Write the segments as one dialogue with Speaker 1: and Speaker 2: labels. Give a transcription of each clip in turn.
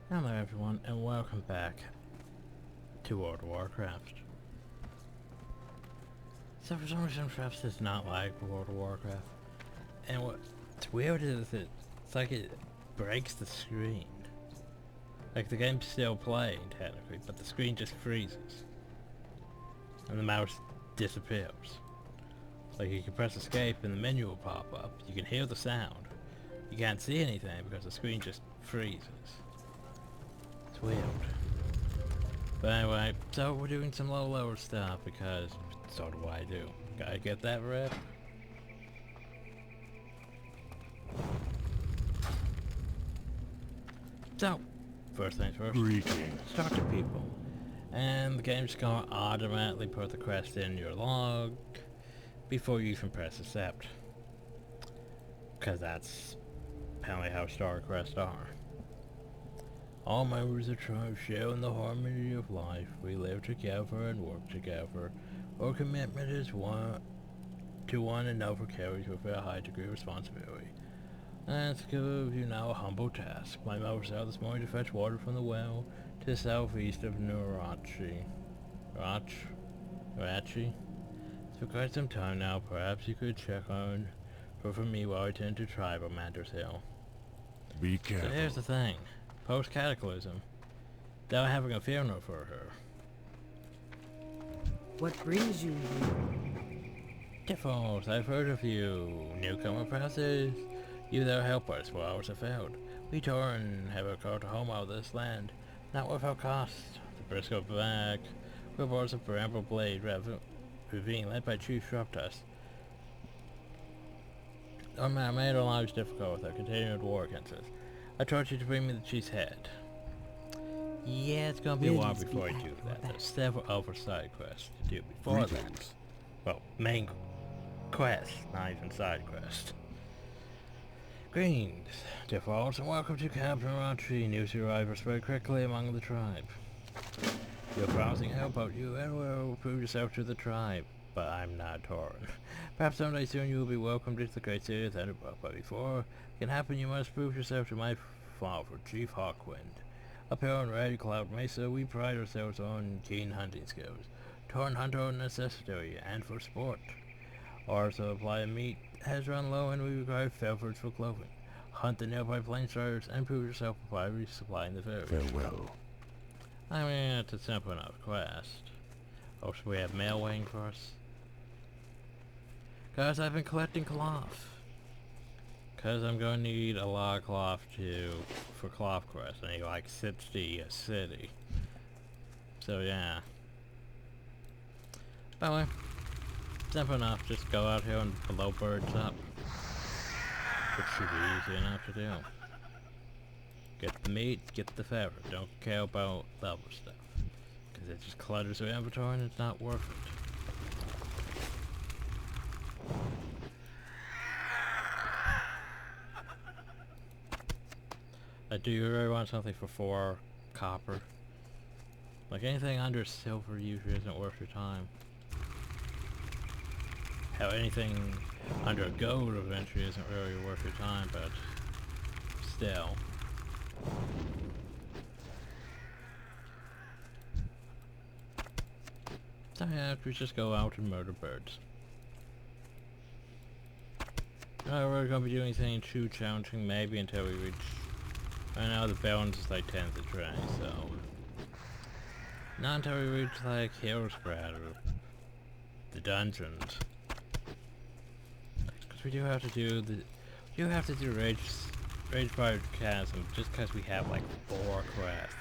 Speaker 1: Hello everyone and welcome back to World of Warcraft. So for some reason Travis does not like World of Warcraft. And what's weird is it's like it breaks the screen. Like the game's still playing technically, but the screen just freezes. And the mouse disappears. Like you can press escape and the menu will pop up. You can hear the sound. You can't see anything because the screen just freezes. It's weird. But anyway, so we're doing some lower stuff because so do I do. Gotta get that rep. So, first things first.
Speaker 2: Greetings.
Speaker 1: Start to people. And the game's gonna automatically put the quest in your log before you even press accept. Because that's apparently how star quests are. All members of the tribe share in the harmony of life. We live together and work together. Our commitment is to one another carries with a high degree of responsibility. Let's give you now a humble task. My mother was out this morning to fetch water from the well to the southeast of Nurachi. Rachi? For quite some time now, perhaps you could check on her for me while I tend to tribe on Mander's Hill.
Speaker 2: Be careful.
Speaker 1: So here's the thing. Post-cataclysm, they were having a funeral for her.
Speaker 3: What brings you here?
Speaker 1: Tiffles, I've heard of you. Newcomer passes. You there help us while ours are failed. We tore and have a call to home out of this land, not without cost. The Briscoe back. We're boards of Bramble Blade ravine led by Chief Shrubdust. Our man made our lives difficult with our continued war against us. I told you to bring me the chief's head. Yeah, it's gonna be a while before I do that. There's several other side quests to do before that. Well, main quest, not even side quest. Greetings, defaults, and welcome to Camp Narachi. News arrivals spread quickly among the tribe. Your browsing help out you and will prove yourself to the tribe, but I'm not Tauren. Perhaps someday soon you will be welcomed into the great city of Thunderbrook, but before it can happen you must prove yourself to my father, Chief Hawkwind. Up here on Red Cloud Mesa, we pride ourselves on keen hunting skills. Tauren hunter on necessity and for sport. Our supply of meat has run low and we require feathers for clothing. Hunt the nearby plains and prove yourself by resupplying the food.
Speaker 2: Farewell.
Speaker 1: I mean, it's a simple enough quest. Also, we have mail waiting for us. Guys, I've been collecting cloth. Cause I'm gonna need a lot of cloth for cloth quest. I need like 60 a city. So yeah. By the way, simple enough, just go out here and blow birds up. It should be easy enough to do. Get the meat, get the feather. Don't care about the other stuff. Cause it just clutters your inventory and it's not worth it. Do you really want something for 4 copper? Like anything under silver usually isn't worth your time. Hell, anything under gold eventually isn't really worth your time, but still. So yeah, we just go out and murder birds. Not really gonna be doing anything too challenging, maybe until we reach. Right now the balance is like 10th of try, so not until we reach like Hillspread or the dungeons. Cause we do have to do Rage Fire Chasm just cause we have like 4 quests,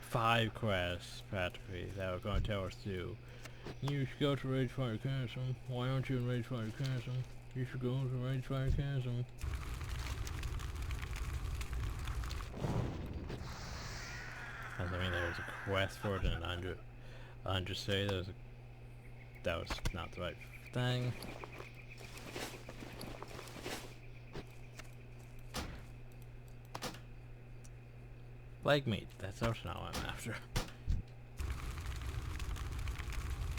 Speaker 1: 5 quests practically that are gonna tell us to. You should go to Rage Fire Chasm. Why aren't you in Rage Fire Chasm? You should go to Rage Fire Chasm. I mean, there was a quest for it and undersay that was not the right thing. Leg meat, that's also not what I'm after.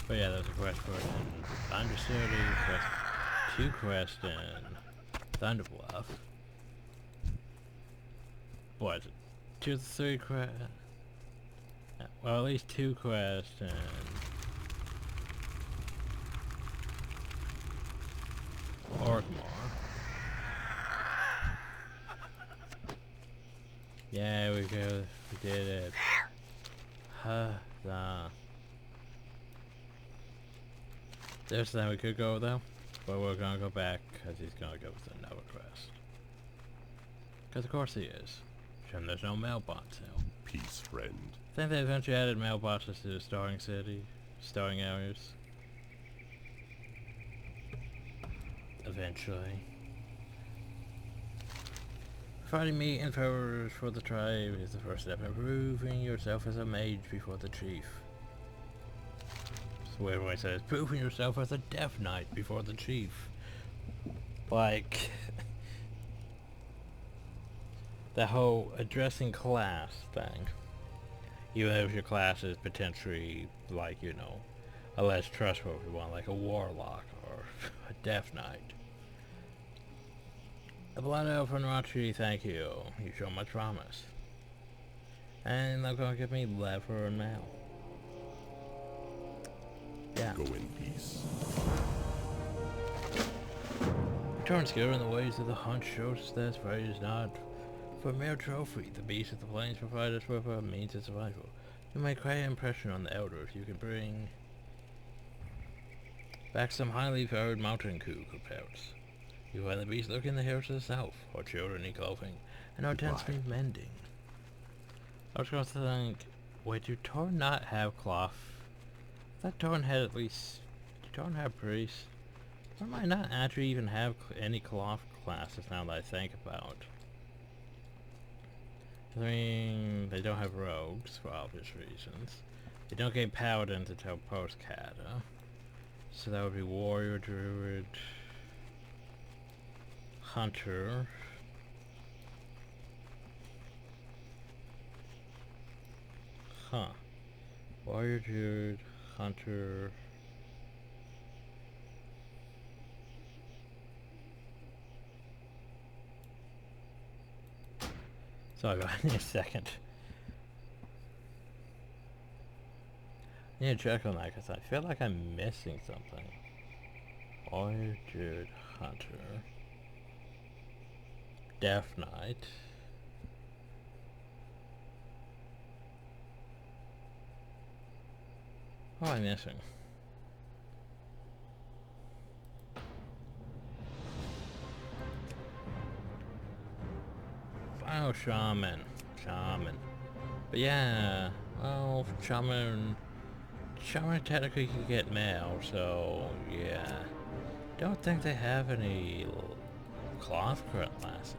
Speaker 1: But yeah, there's a quest for it in Undercity, 2 quests in Thunderbluff. What is it? to the 3 quests. Well, at least 2 quests and... Orkmore. Yeah, we did it. Huzzah. There's time we could go though, but we're gonna go back because he's gonna go with another quest. Because of course he is. And there's no mailbots now.
Speaker 2: Peace, friend.
Speaker 1: I think they eventually added mailboxes to the starting city, starting areas. Eventually. Finding meat and powers for the tribe is the first step in proving yourself as a mage before the chief. So everyone says, proving yourself as a death knight before the chief. Like... the whole addressing class thing. Even if your class is potentially, like, you know, a less trustworthy one, like a warlock or a death knight. A blood elf and Rachi, thank you. You show much promise. And they're gonna give me leather and mail. Yeah.
Speaker 2: Go in peace.
Speaker 1: Return skill in the ways of the hunt shows us that fight is not for mere trophy. The beasts of the plains provide us with a means of survival. You make quite an impression on the elders. You can bring back some highly valued mountain cuckoo pelts. You find the beasts lurk in the hills to the south, or children need clothing, and our tents need mending. I was going to think, wait, do Torn not have cloth? I thought Torn had at least... Did Torn have priests? Or might not actually even have any cloth classes now that I think about. I mean, they don't have rogues, for obvious reasons. They don't get paladins until post-Kata. So that would be warrior, druid, hunter. Huh. Warrior, druid, hunter. Sorry about me a second. I need to check on that because I feel like I'm missing something. Warrior, druid, hunter. Death Knight. What am I missing? Oh, shaman. But yeah, well, shaman technically can get mail, so yeah. Don't think they have any cloth classes.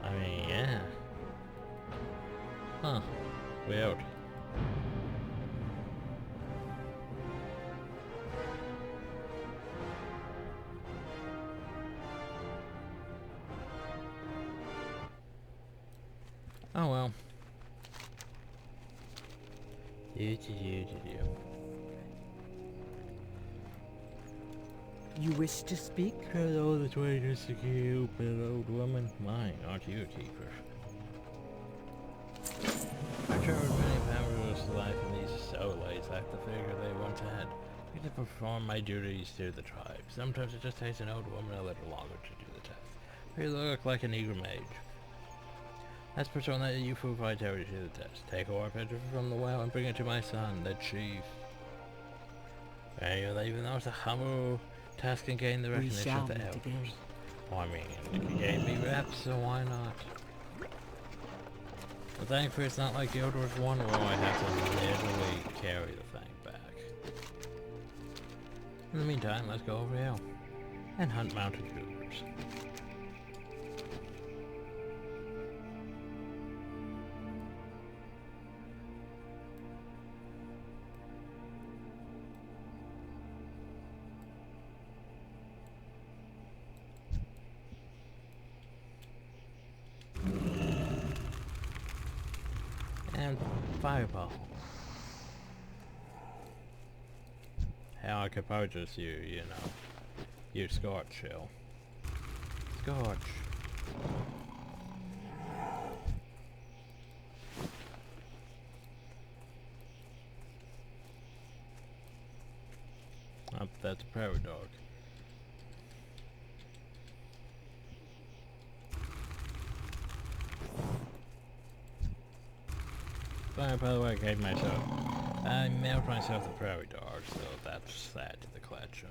Speaker 1: I mean, yeah. Huh. Weird. Oh well.
Speaker 3: You wish to speak?
Speaker 1: Hello, the trader's a cupid old woman. Mine, aren't you a keeper? I traveled many powers to life in these soul-lays like the figure they once had. I get to perform my duties to the tribe. Sometimes it just takes an old woman a little longer to do the task. You look like an eager mage. Let's perform that youthful vitality to the test. Take a war picture from the well and bring it to my son, the chief. And you'll even though it's a humble task and gain the recognition of the elders. Well, I mean, it can gain me reps, so why not? But thankfully it's not like Guild Wars 1 where I have to literally carry the thing back. In the meantime, let's go over here and hunt mountain cougars. And fireball. Hell, I could probably just use, you know, use Scorch Chill. Scorch. Oh, that's a prairie dog. By the way, I mailed myself the prairie dog, so that's that to the collection.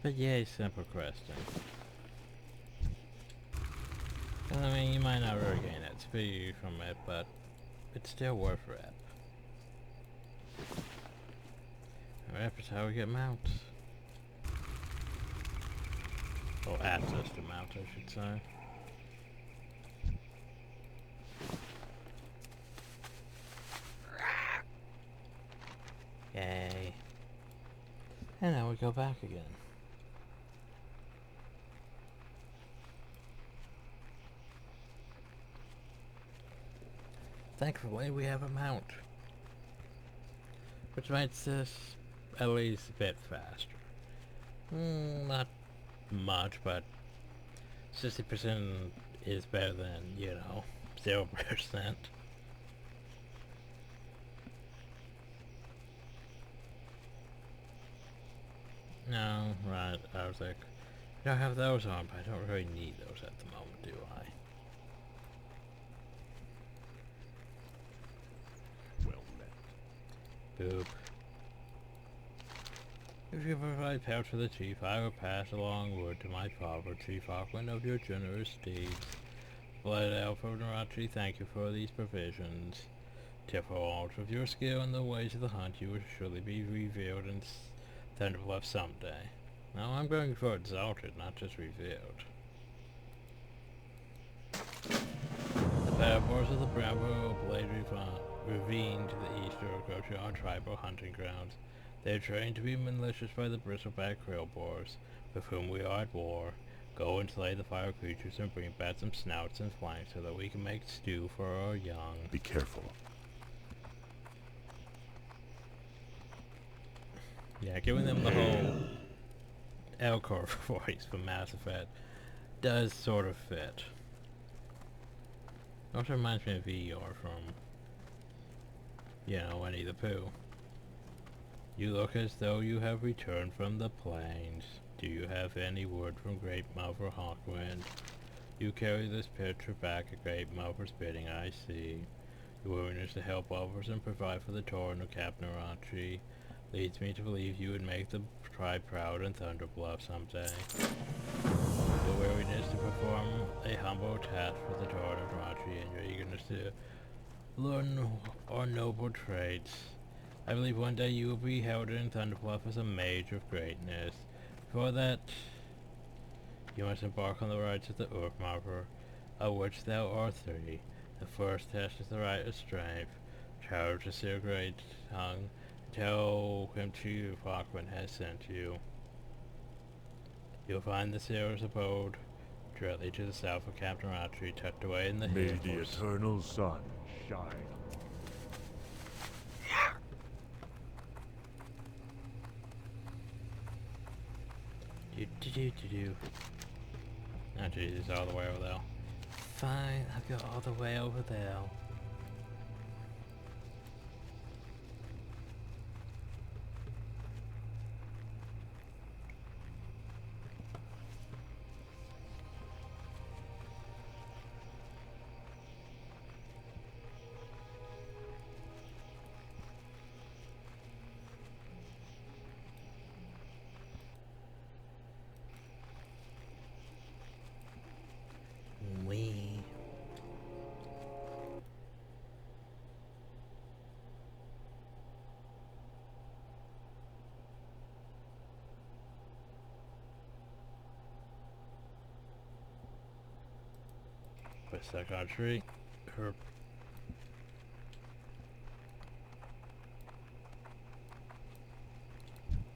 Speaker 1: But yay, simple questing. I mean, you might not really gain XP from it, but it's still worth it. Rep is how we get mounts. Or access to mounts, I should say. Yay. And now we go back again. Thankfully, we have a mount, which makes this at least a bit faster. Not much, but 60% is better than, 0%. No, right, I was like, I don't have those on, but I don't really need those at the moment, do I? Boop. If you provide pouch for the chief, I will pass along word to my father, Chief Auckland, of your generous deeds. Blood Elf of Narachi, thank you for these provisions. Tenfold of your skill in the ways of the hunt, you will surely be revealed in Thunderbluff someday. Now I'm going for exalted, not just revealed. The paddleboards of the Bravo Blade ravine to the east are approaching our tribal hunting grounds. They are trained to be malicious by the bristleback krill boars, with whom we are at war. Go and slay the fire creatures and bring back some snouts and flanks so that we can make stew for our young.
Speaker 2: Be careful.
Speaker 1: Yeah, giving them the whole Elcor voice from Mass Effect does sort of fit. Also reminds me of VR from, Winnie the Pooh. You look as though you have returned from the plains. Do you have any word from Great Mother Hawkwind? You carry this picture back at Great Mother's bidding, I see. Your willingness to help others and provide for the Torrent of Captain Arachi leads me to believe you would make the tribe proud in Thunderbluff someday. Your willingness to perform a humble task for the Torrent of Arachi and your eagerness to learn our noble traits. I believe one day you will be held in Thunderbluff as a mage of greatness. Before that, you must embark on the rites of the Earth Mother, of which thou art three. The first test is the rite of strength. Child to see a great tongue. Tell him Chief Auckland has sent you. You'll find the sailor's abode directly to the south of Captain Rattray, tucked away in the hills.
Speaker 2: May the eternal sun shine.
Speaker 1: Oh Jesus, all the way over there. Fine, I'll go all the way over there. What's that country? Her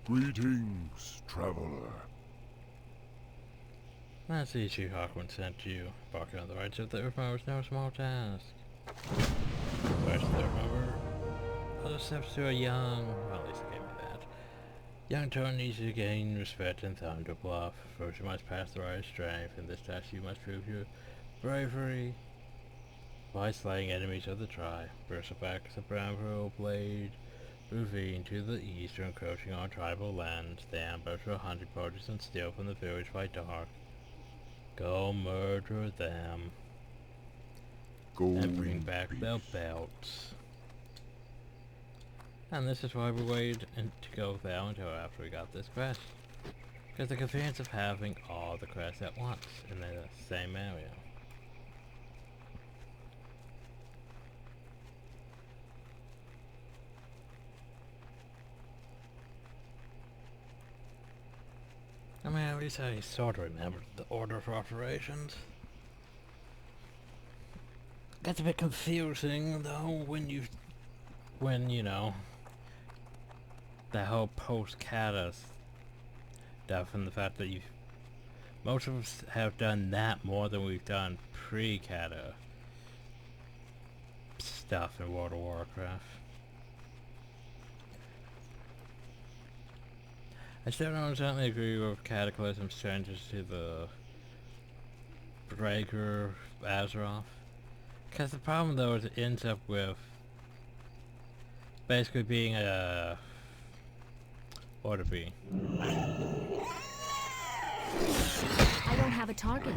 Speaker 2: Greetings, traveler.
Speaker 1: That's the issue Hawkwind sent you. Barking on the rights of the Earthman was no small task. Where's the Earthman? Other steps to a young... well, at least it gave me that. Young Tauren needs to gain respect and time to bluff. First you must pass the right strength. In this task you must prove your bravery by slaying enemies of the tribe. Burst back the Bramble Blade ravine to the east, encroaching on tribal lands. They ambush 100 parties and steal from the village by dark. Go murder them.
Speaker 2: Go
Speaker 1: And bring back the belts. And this is why we waited to go down until after we got this quest. Because the convenience of having all the quests at once in the same area. I mean, at least I sort of remembered the order for operations. Gets a bit confusing though when you know, that whole post-Kata stuff and the fact that most of us have done that more than we've done pre-Kata stuff in World of Warcraft. I still don't certainly agree with Cataclysm's changes to the Breaker Azeroth. Because the problem though is it ends up with basically being a... what would it be?
Speaker 4: I don't have a target.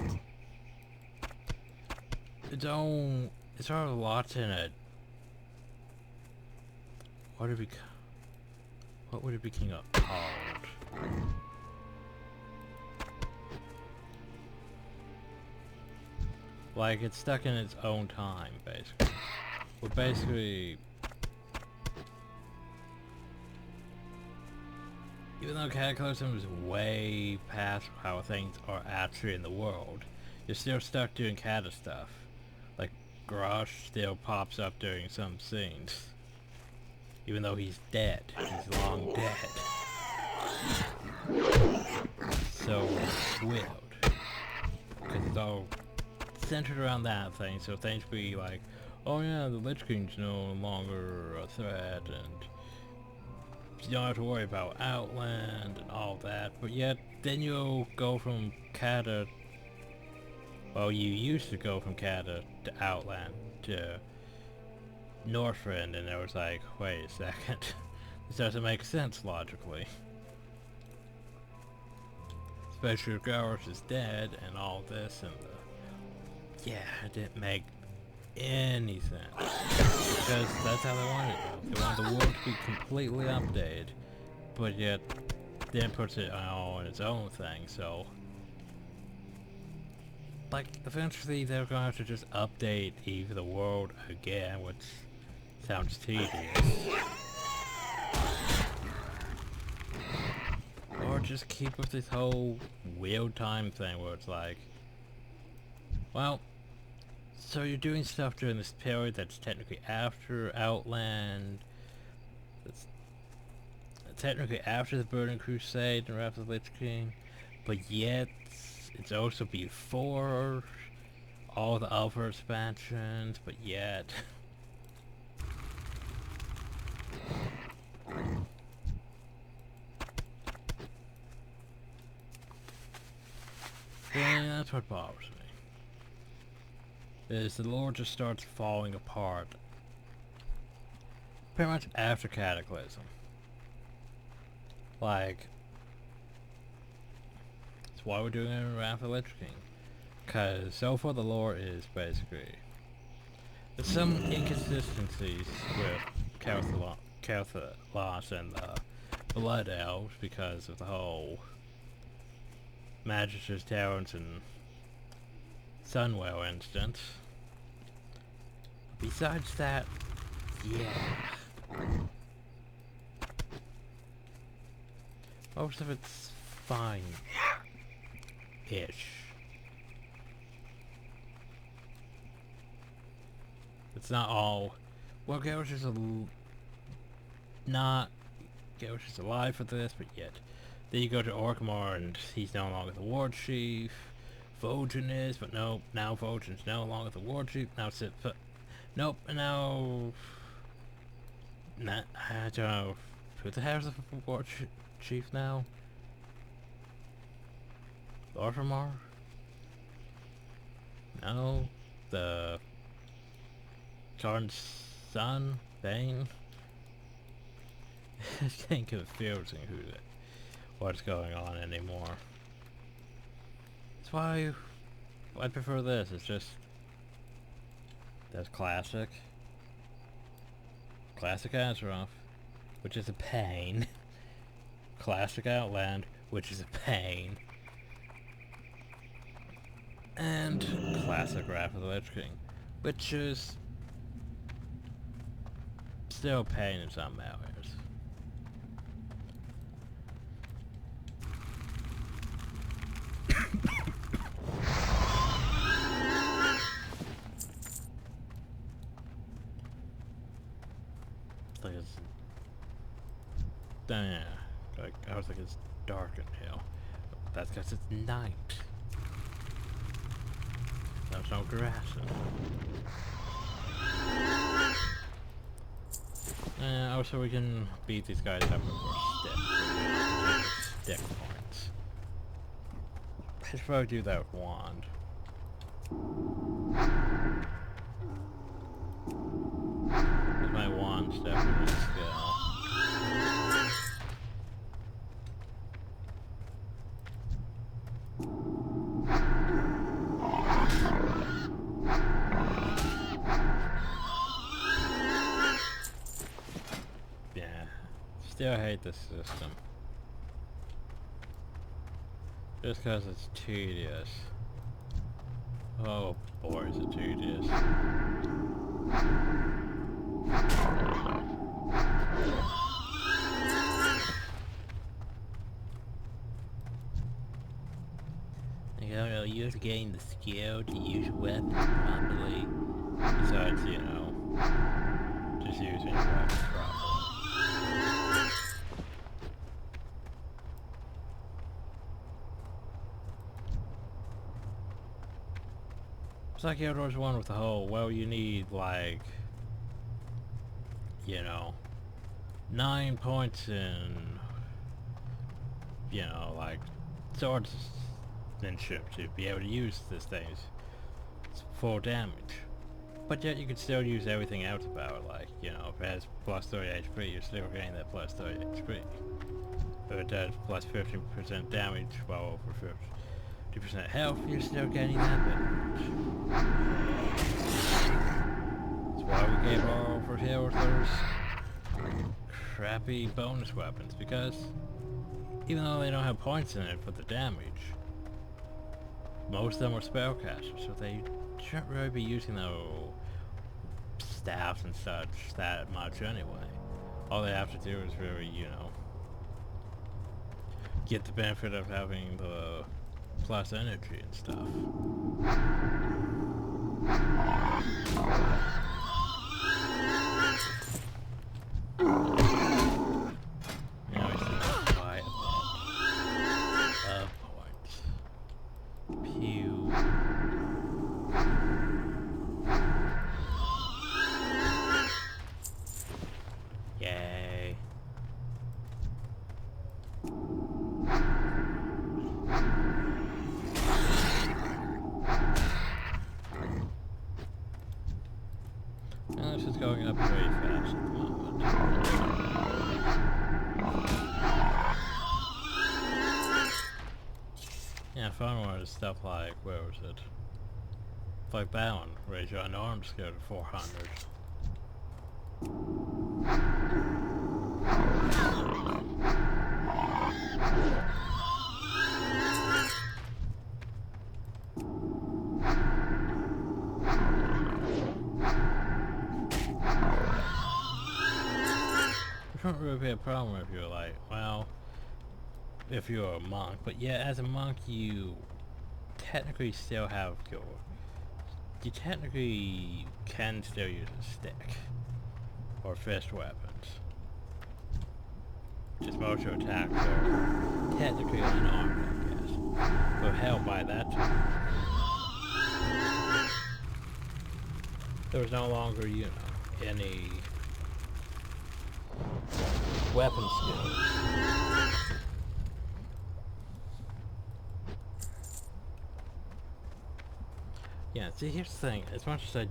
Speaker 1: It's sort of lots in it. What would it be king of called? Like, it's stuck in its own time, basically. Well, basically... even though Cataclysm is way past how things are actually in the world, you're still stuck doing Kata stuff. Like, Garrosh still pops up during some scenes. Even though he's dead. He's long dead. So, weird. Because it's all centered around that thing, so things be like, oh yeah, the Lich King's no longer a threat, and you don't have to worry about Outland and all that, but yet then you'll go from Kata, well, you used to go from Kata to Outland to Northrend, and it was like, wait a second, this doesn't make sense logically. Especially if Garrosh is dead and all this, and yeah, it didn't make any sense. Because that's how they wanted it. They wanted the world to be completely updated, but yet then puts it on its own thing, so... like, eventually they're going to have to just update even the world again, which sounds tedious. Or just keep with this whole weird time thing where it's like, well, so you're doing stuff during this period that's technically after Outland, that's technically after the Burning Crusade and Wrath of the Lich King, but yet it's also before all the other expansions, but yet... yeah, that's what bothers me. Is the lore just starts falling apart pretty much after Cataclysm. Like, that's why we're doing it in Wrath of the Lich King. Cause so far the lore is basically, there's some inconsistencies with Kael'thas and the Blood Elves because of the whole Magister's Talents and Sunwell instance. Besides that, yeah. Most of it's fine-ish. It's not all. Well, Garrosh is not. Garrosh is alive for this, but yet. Then you go to Orkmore and he's no longer the war chief. Vojan is, but nope. Now Vojan's no longer the war chief. Now nope. And now. I don't know. Who the hell is the war chief now? Orkmore? No. The Karn's son, Bane. It's getting confusing what's going on anymore. That's why I prefer this. It's just that's classic Azeroth, which is a pain. Classic Outland, which is a pain. And classic Wrath of the Lich King, which is still a pain in some areas. It's like it's... Yeah, like, I was like it's dark in here. That's because it's night. There's no grass in it. Also we can beat these guys up with our stick points. I should probably do that with wand. My wand's definitely skill. Still hate this system. Just because it's tedious. Oh boy, is it tedious. You know, you have to gain the skill to use weapons properly. Besides, you know, just using your weapons properly. It's like Outdoors 1 with the whole, well, you need, like, you know, 9 points in, you know, like, swordsmanship to be able to use this thing. It's full damage. But yet you can still use everything else about it, like, you know, if it has plus 30 HP, you're still getting that plus 30 HP. If it does plus 50% damage, well over 50% health, you're still getting that damage. That's why we gave our overhealers those crappy bonus weapons, because even though they don't have points in it for the damage, most of them are spellcasters, so they shouldn't really be using those staffs and such that much anyway. All they have to do is really, you know, get the benefit of having the plus energy and stuff. Now we still have quite a bit of points. Pew. Yay. Well, this is going up very fast at the moment. Yeah, fun one is stuff like, where was it? Like that one, raise your unarmed skill to 400. It wouldn't really be a problem if you're like, well, if you're a monk, but yeah, as a monk you technically still have your you technically can still use a stick or fist weapons. Just most your attacks are technically unarmed, I guess. But hell, by that time, there was no longer, you know, any weapon skills. Yeah, see, here's the thing. As much as I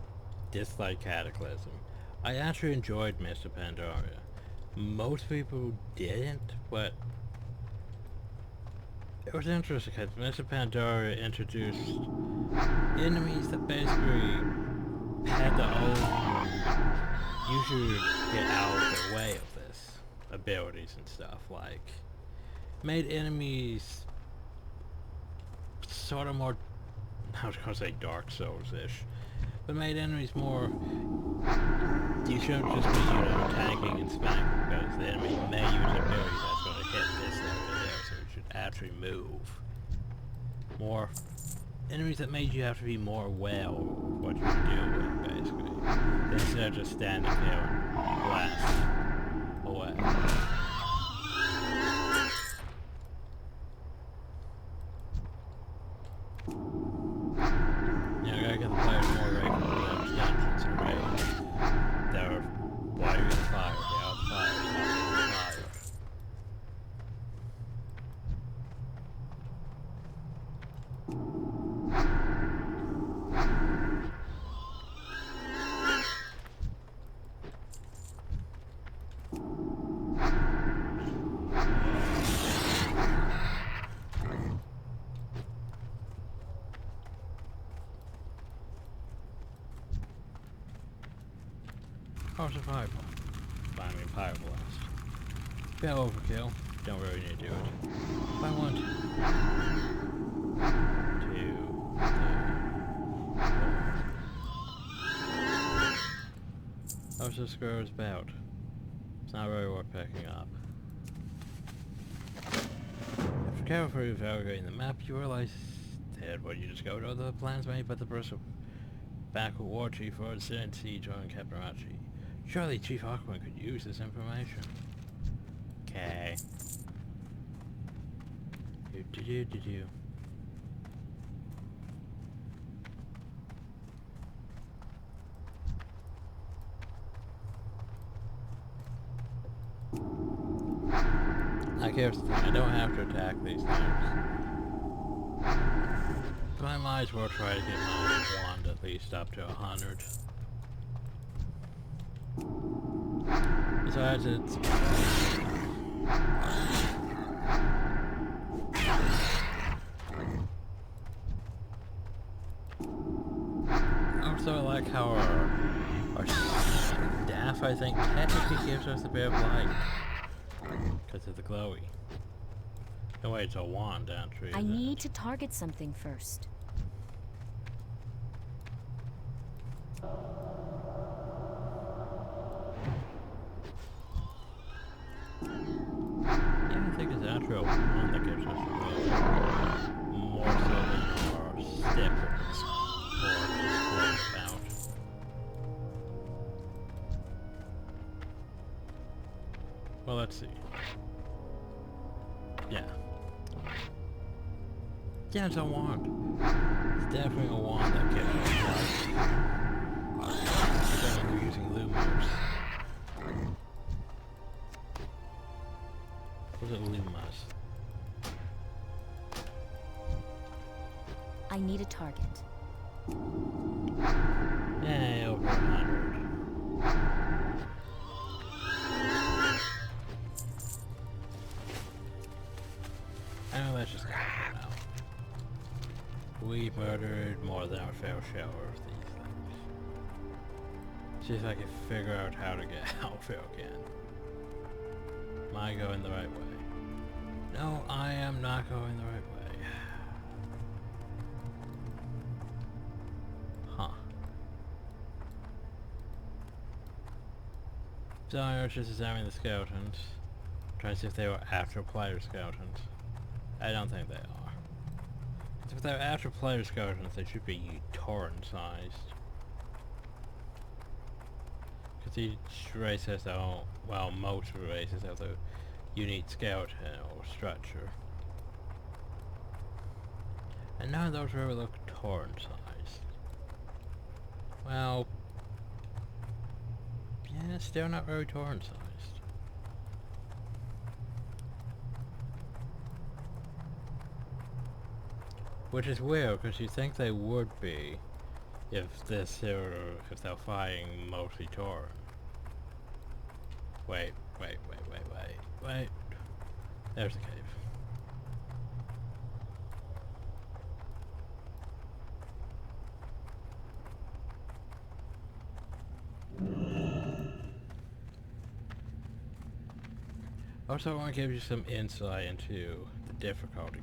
Speaker 1: dislike Cataclysm, I actually enjoyed Mr. Pandaria. Most people didn't, but it was interesting because Mr. Pandaria introduced enemies that basically had the old you should get out of the way of this abilities and stuff, like made enemies sort of more, I was gonna say Dark Souls-ish, but made enemies more, you shouldn't just be, you know, tanking and smacking, because the enemy may use an ability that's gonna hit this area there, so you should actually move. More enemies that made you have to be more aware of what you're doing, basically, instead of just standing there and blast away. Yeah, I gotta get the players more regular with those dungeons and raids. They're, why are you in the fire? Get out of the fire, stop being in the fire. Or survival. I mean, Pyro Blast. Bit overkill. Don't really need to do it. If I want to. 2, 3, 4. How's this girl's about? It's not really worth picking up. After carefully evaluating the map, you realize that what you just go to the plans made by the person back with War Chief for the siege on Caparachi. Surely Chief Aquaman could use this information. Okay. Do. Like here's the thing, I don't have to attack these things. But I might as well try to get my wand at least up to 100. Besides, it's... I also like how our staff, I think, technically gives us a bit of light. Because of the glowy. No way, it's a wand, actually.
Speaker 4: I need to target something first.
Speaker 1: Yeah, I think it's actually a wand that gives us the glowy. More so than our stick or just floating about. Well, let's see. Yeah. Yeah, it's a wand. It's definitely a wand that gives us light. Especially when we're using lumos. What's it lumos?
Speaker 4: I need a target.
Speaker 1: Yay, over 100. And let's just go for now. We murdered more than our fair share of these things. See if I can figure out how to get out again. Am I going the right way? No, I am not going the right way. Huh. So I was just examining the skeletons. Trying to see if they were after player skeletons. I don't think they are. It's if they're after player skeletons, they should be torrent-sized. Because each race has their own, well, most races have their unique skeleton or structure. And none of those really look torrent-sized. Well, yeah, still not very torrent-sized. Which is weird, because you think they would be if if they're fighting mostly torrent. Wait. There's the cave. Also, I want to give you some insight into the difficulty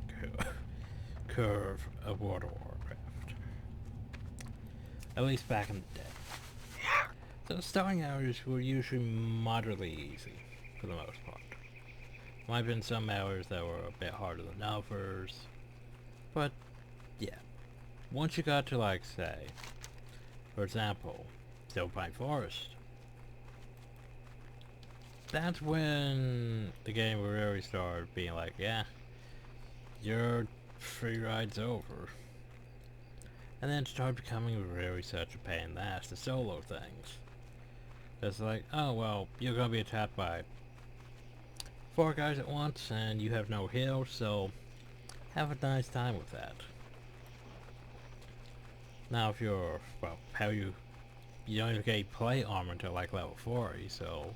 Speaker 1: curve of World of Warcraft. At least back in the day. So starting hours were usually moderately easy, for the most part. Might have been some hours that were a bit harder than others, but yeah. Once you got to, like, say, for example, Silverpine Forest, that's when the game really started being like, yeah, your free ride's over. And then it started becoming really such a pain in the ass to solo things. It's like, oh well, you're gonna be attacked by 4 guys at once and you have no heal, so have a nice time with that. Now if you're, well, you don't even get plate armor until like level 40, so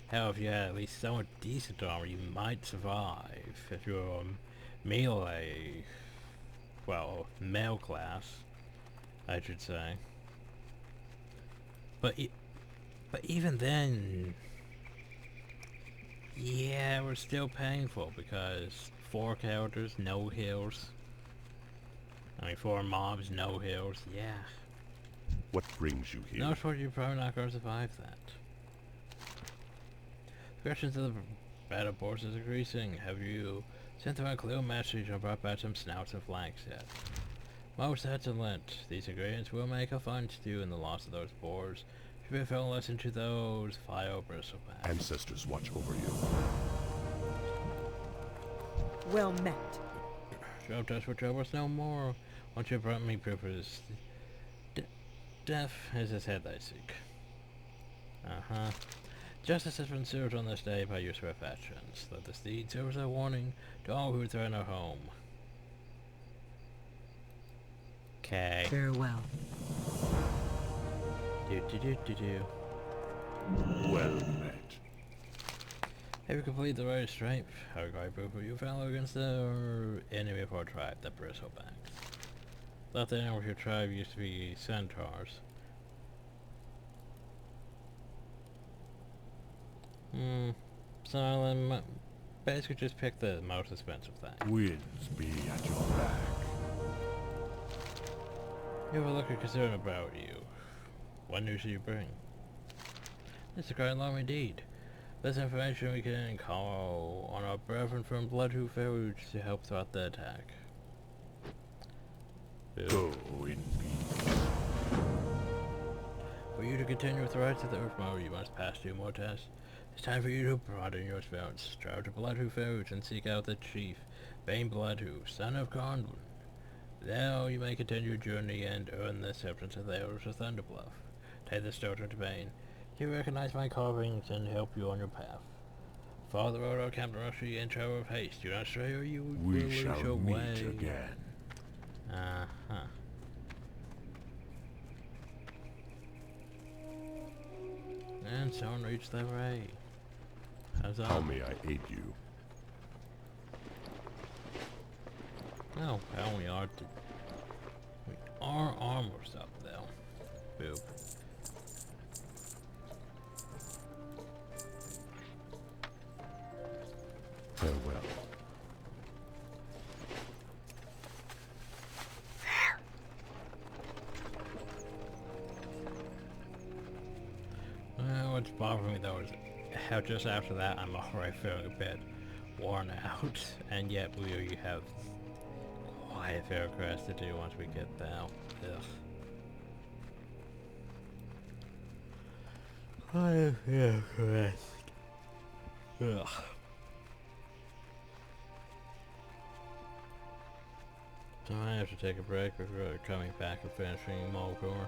Speaker 1: hell, if you had at least somewhat decent armor, you might survive. If you're melee, well, male class, I should say. But even then, yeah, it was still painful because 4 characters, no heals. I mean, 4 mobs, no heals. Yeah.
Speaker 2: What brings you here?
Speaker 1: No, sure, you're probably not going to survive that. Questions of the battle boards is increasing. Have you sent them a clear message or brought back some snouts and flanks yet? Most excellent. These ingredients will make a fine stew in the loss of those boars. Should be a fair lesson to those fire bristlebacks.
Speaker 2: Ancestors watch over you.
Speaker 3: Well met.
Speaker 1: Trouble us for troubles no more. Once you brought me proof of his death is his head I seek. Justice has been served on this day by your swift actions. Let this deed serve as a warning to all who threaten our home. Okay.
Speaker 3: Farewell.
Speaker 1: Do.
Speaker 2: Well met.
Speaker 1: Have you completed the right strength? How guide proof of your valor against the enemy of our tribe, the Bristlebacks. Thought the enemy of your tribe used to be centaurs. So then basically just pick the most expensive thing.
Speaker 2: Winds be at your back.
Speaker 1: You have a look at concern about you. What news do you bring? It's a great alarm indeed. This information we can call on our brethren from Bloodhoof Village to help thwart the attack.
Speaker 2: Go in peace.
Speaker 1: For you to continue with the rights of the Earthmower, you must pass 2 more tests. It's time for you to broaden your spirits. Travel to Bloodhoof Village and seek out the chief, Bane Bloodhoof, son of Conlon. There you may continue your journey and earn the acceptance of the Elders of Thunderbluff. Take this daughter to Bane. He will recognize my carvings and help you on your path. Follow the road of Captain Rushy and travel with haste. Do not stray or you will
Speaker 2: We
Speaker 1: lose
Speaker 2: shall
Speaker 1: your
Speaker 2: meet
Speaker 1: way.
Speaker 2: again.
Speaker 1: And someone reached the ray. Huzzah.
Speaker 2: How may I aid you?
Speaker 1: No, hell, we are almost up though. Boop.
Speaker 2: Farewell.
Speaker 1: What's bothering me though is how just after that I'm already feeling a bit worn out, and yet we have quite fair quest to do once we get there. Ugh. Fair quest. Ugh. So I have to take a break before coming back and finishing Mulgore.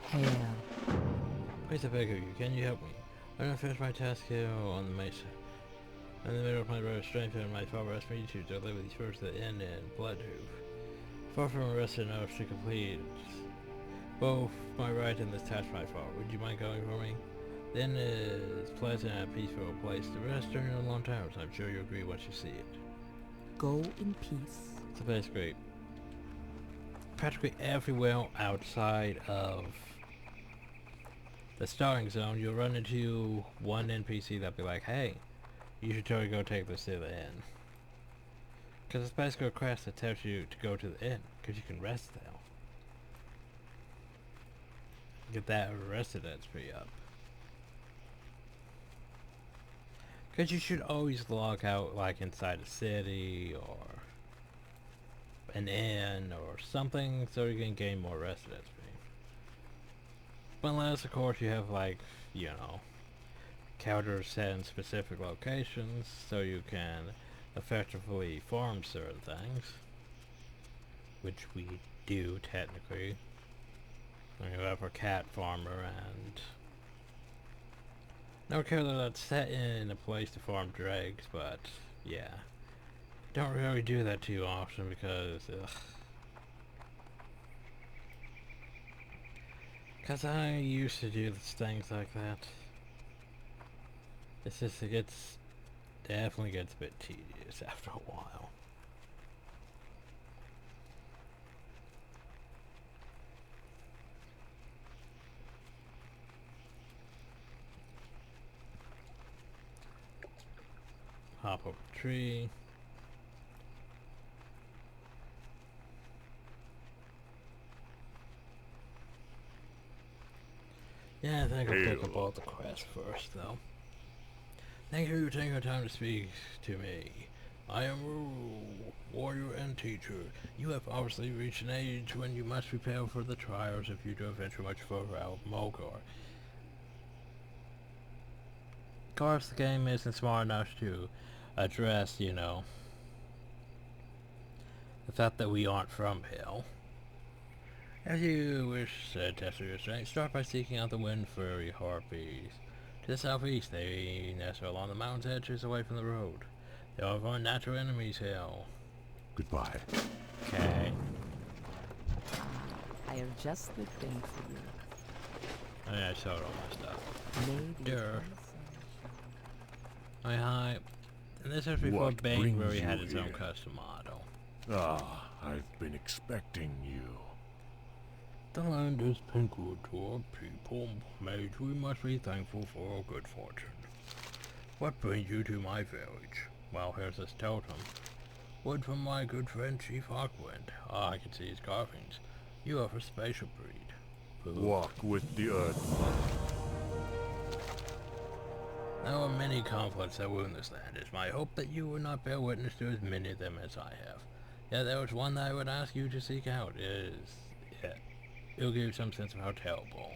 Speaker 3: Hail.
Speaker 1: Please, I beg of you, can you help me? I don't finish my task here on the mesa. I'm in the middle of my road of strength and my father asked me to deliver these first to the inn in Bloodhoof. Far from arrested enough to complete both my right and this task my fault. Would you mind going for me? The inn is pleasant and a peaceful place to rest during your long hours. I'm sure you'll agree once you see it.
Speaker 3: Go in peace.
Speaker 1: It's a place great. Practically everywhere outside of the starting zone, you'll run into one NPC that'll be like, hey, you should totally go take this to the inn. Because it's basically a quest that tells you to go to the inn, because you can rest there. Get that residence free up. Because you should always log out like inside a city or an inn or something so you can gain more residence free. But unless of course you have like, you know, counters set in specific locations so you can effectively farm certain things. Which we do technically. We have a cat farmer and no killer that's set in a place to farm dregs, but yeah. Don't really do that too often because Cause I used to do things like that. It's just, definitely gets a bit tedious after a while. Hop up a tree. Yeah, I think I'll pick up all the quests first, though. Thank you for taking the time to speak to me. I am a warrior and teacher. You have obviously reached an age when you must prepare for the trials if you do venture much further out of Mulgore. Of course, the game isn't smart enough to address, you know, the fact that we aren't from Hell. As you wish to test your strength, start by seeking out the wind fairy harpies. To the southeast, they nest along the mountain's edges away from the road. They are our natural enemies here.
Speaker 2: Goodbye.
Speaker 1: Okay.
Speaker 3: I have just the thing for you.
Speaker 1: Oh yeah, I sold all my stuff.
Speaker 3: Maybe.
Speaker 1: Sure. Hi. And this is before
Speaker 2: What
Speaker 1: Bane
Speaker 2: brings
Speaker 1: really had
Speaker 2: you
Speaker 1: its own
Speaker 2: here?
Speaker 1: custom model.
Speaker 2: Ah, I've been expecting you.
Speaker 1: The land is pinker to our people. Mage, we must be thankful for our good fortune. What brings you to my village? Well, here's this totem. Wood from my good friend Chief Hawkwind. Ah, I can see his carvings. You are a spatial breed.
Speaker 2: Walk with the earth.
Speaker 1: There are many conflicts that wound this land. It's my hope that you will not bear witness to as many of them as I have. Yet there was one that I would ask you to seek out. It'll give you some sense of how terrible,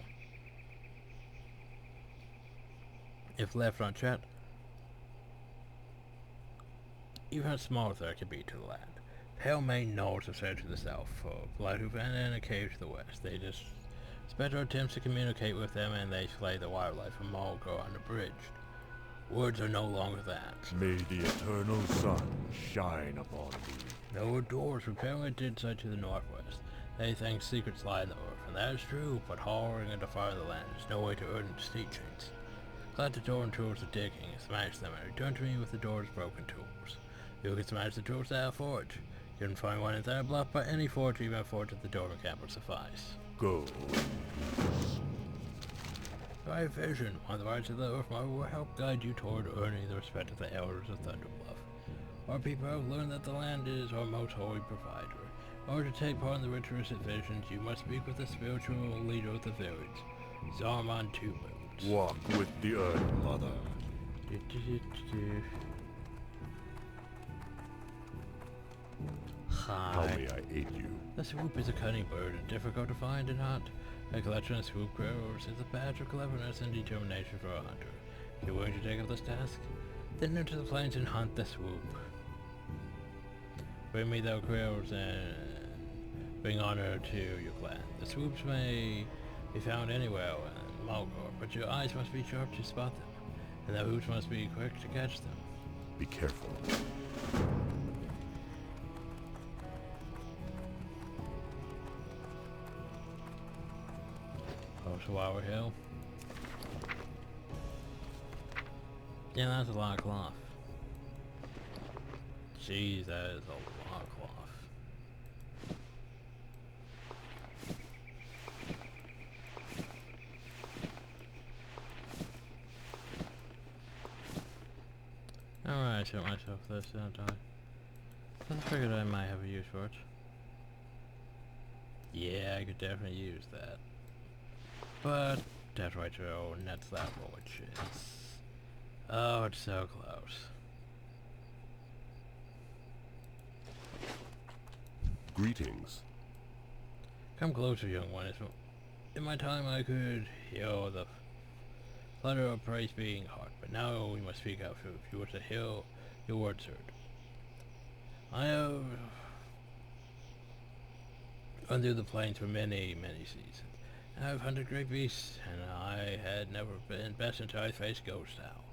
Speaker 1: if left unchecked, even a small threat could be to the land. Pale Main Knolls are set to the south, for Bloodhoof and a cave to the west. They just Spectre attempts to communicate with them and they slay the wildlife from Mulgore unabridged. Words are no longer that.
Speaker 2: May the eternal sun shine upon thee.
Speaker 1: There were doors repairing a dig site to the northwest. They think secrets lie in the earth, and that is true, but harboring and defying the land is no way to earn its teachings. Collect the door and tools of digging, smash them, and return to me with the door's broken tools. You can smash the tools at a forge. You can find one inside a bluff, but any forge, even a forge at the door camp will suffice.
Speaker 2: Go.
Speaker 1: By vision, on the rights of the earth, I will help guide you toward earning the respect of the elders of Thunderbluff. Our people have learned that the land is our most holy provider. In order to take part in the ritualistic visions, you must speak with the spiritual leader of the village, Zarmon Two Boots.
Speaker 2: Walk with the earth, mother. How
Speaker 1: Hi.
Speaker 2: may I aid you?
Speaker 1: The swoop is a cunning bird and difficult to find and hunt. A collection of swoop crows is a badge of cleverness and determination for a hunter. If you're willing to take up this task, then enter the plains and hunt the swoop. Bring me those crows and bring honor to your clan. The swoops may be found anywhere in Malgor, but your eyes must be sharp to spot them, and the hoots must be quick to catch them.
Speaker 2: Be careful.
Speaker 1: Flower Hill. Yeah, that's a lot of cloth. Jeez, that is a lot of cloth. Alright, I shot myself this, didn't I? I figured I might have a use for it. Yeah, I could definitely use that. But that's right, Joe, and that's that which is. Oh, it's so close.
Speaker 2: Greetings.
Speaker 1: Come closer, young one. In my time, I could hear the flutter of praise being heard, but now we must speak out if you wish to hear your words heard. I have run through the plains for many, many seasons. I've hunted great beasts, and I had never been best until I faced Ghost Owl.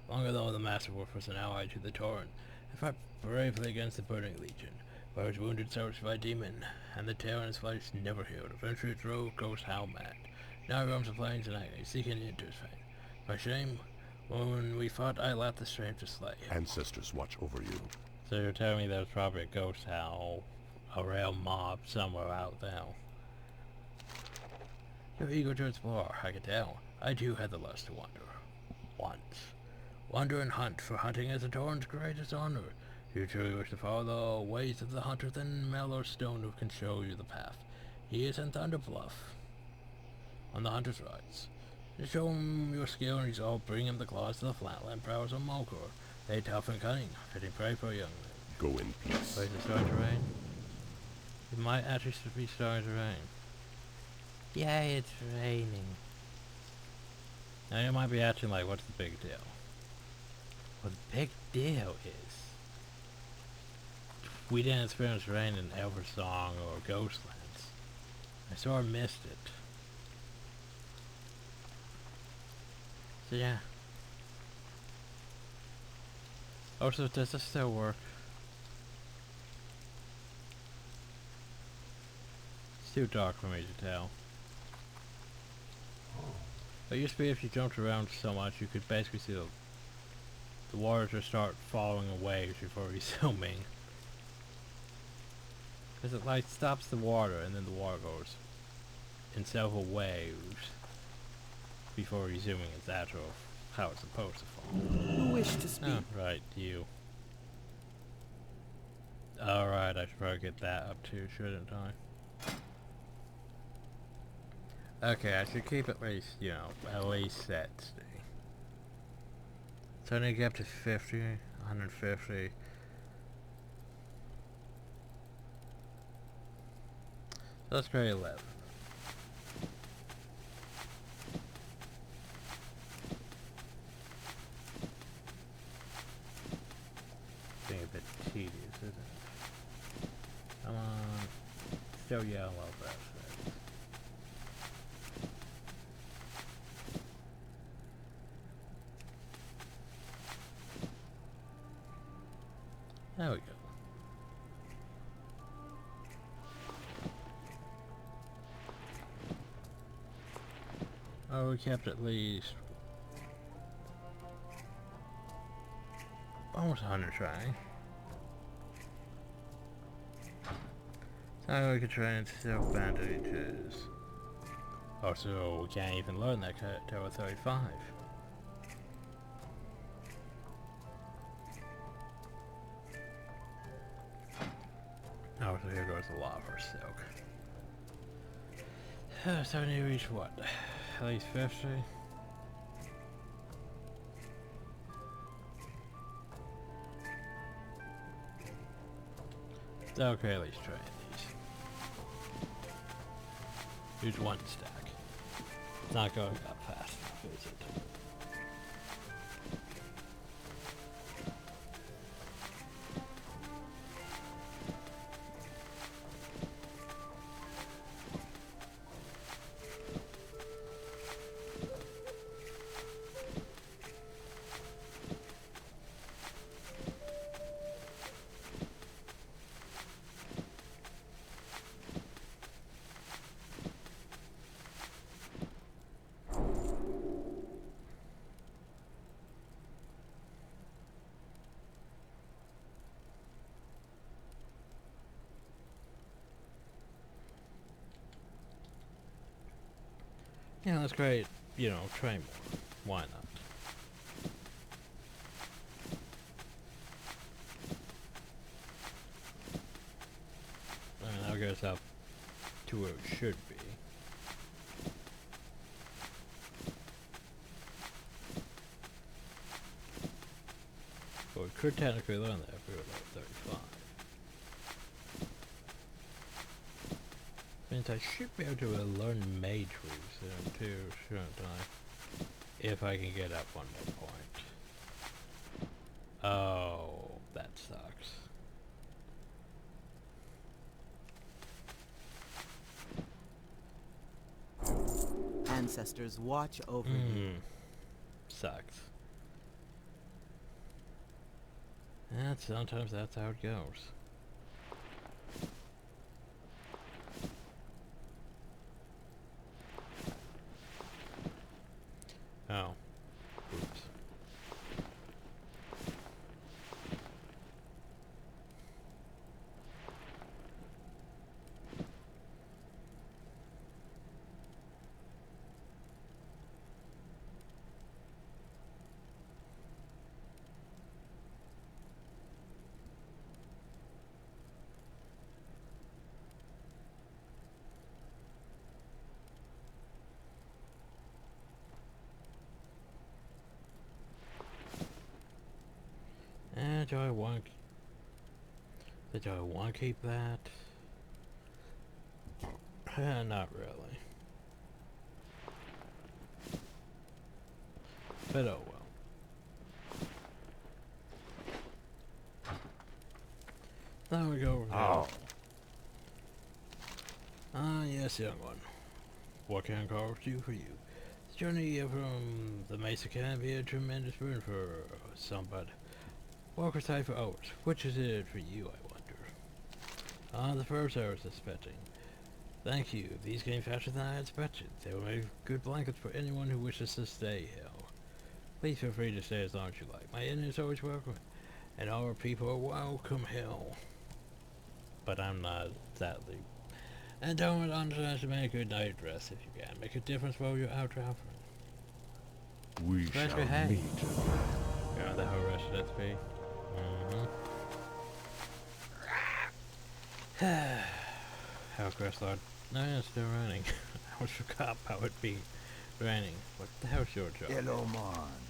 Speaker 1: Long ago, the Master Wolf was an ally to the Torrent, and fought bravely against the Burning Legion, but was wounded savagely by a demon, and the tear in his flesh never healed. Eventually, it drove Ghost Owl mad. Now he roams the plains in agony, seeking into his fate. My shame, when we fought, I lacked the strength to slay him.
Speaker 2: Ancestors watch over you.
Speaker 1: So you're telling me there's probably a Ghost Owl, a real mob somewhere out there. You're eager to explore, I can tell. I too had the lust to wander. Once. Wander and hunt, for hunting is a Torrent's greatest honor. If you truly wish to follow the ways of the hunter, then Mellor Stone can show you the path. He is in Thunderbluff, on the hunter's rights. To show him your skill and resolve, bring him the claws to the flatland prowess of Malgor. They tough and cunning, fitting prey for a young man.
Speaker 2: Go in peace.
Speaker 1: Wait, is it starting to rain? It might actually be starting to rain. Yay, it's raining. Now you might be asking, like, what's the big deal? Well, the big deal is we didn't experience rain in Eversong or Ghostlands. I sort of missed it. So yeah. Also, does this still work? It's too dark for me to tell. It used to be if you jumped around so much, you could basically see the water just start falling away before resuming. Because it like stops the water and then the water goes in several waves before resuming its natural how it's supposed to fall.
Speaker 3: Who wished to speak?
Speaker 1: Oh, right, you. Alright, I should probably get that up too, shouldn't I? Okay, I should keep at least, you know, at least 60. So I need to get up to 50, 150. So let's grade 11. Being a bit tedious, isn't it? Come on. Still yellow, that's it. There we go. Oh, we kept at least almost 100 trying. So we could try and self bandages. Also, we can't even learn that till we're 35. Oh, so here goes the lava silk. So I need to reach what? At least 50? Okay, at least try these. Here's one stack. It's not going that fast enough, is it? Yeah, that's great. You know, try more. Why not? I mean, that goes up to where it should be. But we could technically learn that if we were level 35. Means I should be able to learn mage moves soon too, shouldn't I? If I can get up one more point. Oh, that sucks.
Speaker 3: Ancestors watch over you.
Speaker 1: Sucks. And sometimes that's how it goes. Oh. Oops. Do I want to keep that? Not really. But oh well. There we go.
Speaker 2: How?
Speaker 1: Ah, yes, young one. What can I do for you? This journey from the Mesa can be a tremendous burden for somebody. Walker's tied for hours. Which is it for you, I wonder? Ah, the first I was suspecting. Thank you. These came faster than I had expected. They will make good blankets for anyone who wishes to stay here. Please feel free to stay as long as you like. My inn is always welcome, and all our people are welcome here. But I'm not, sadly. And don't underestimate a good night rest if you can. Make a difference while you're out traveling.
Speaker 2: We shall meet.
Speaker 1: You know the whole rest of that be. Hellcrest Lord. No, yeah, it's still raining. I almost forgot how it be raining. What the hell's your job?
Speaker 2: Hello, man.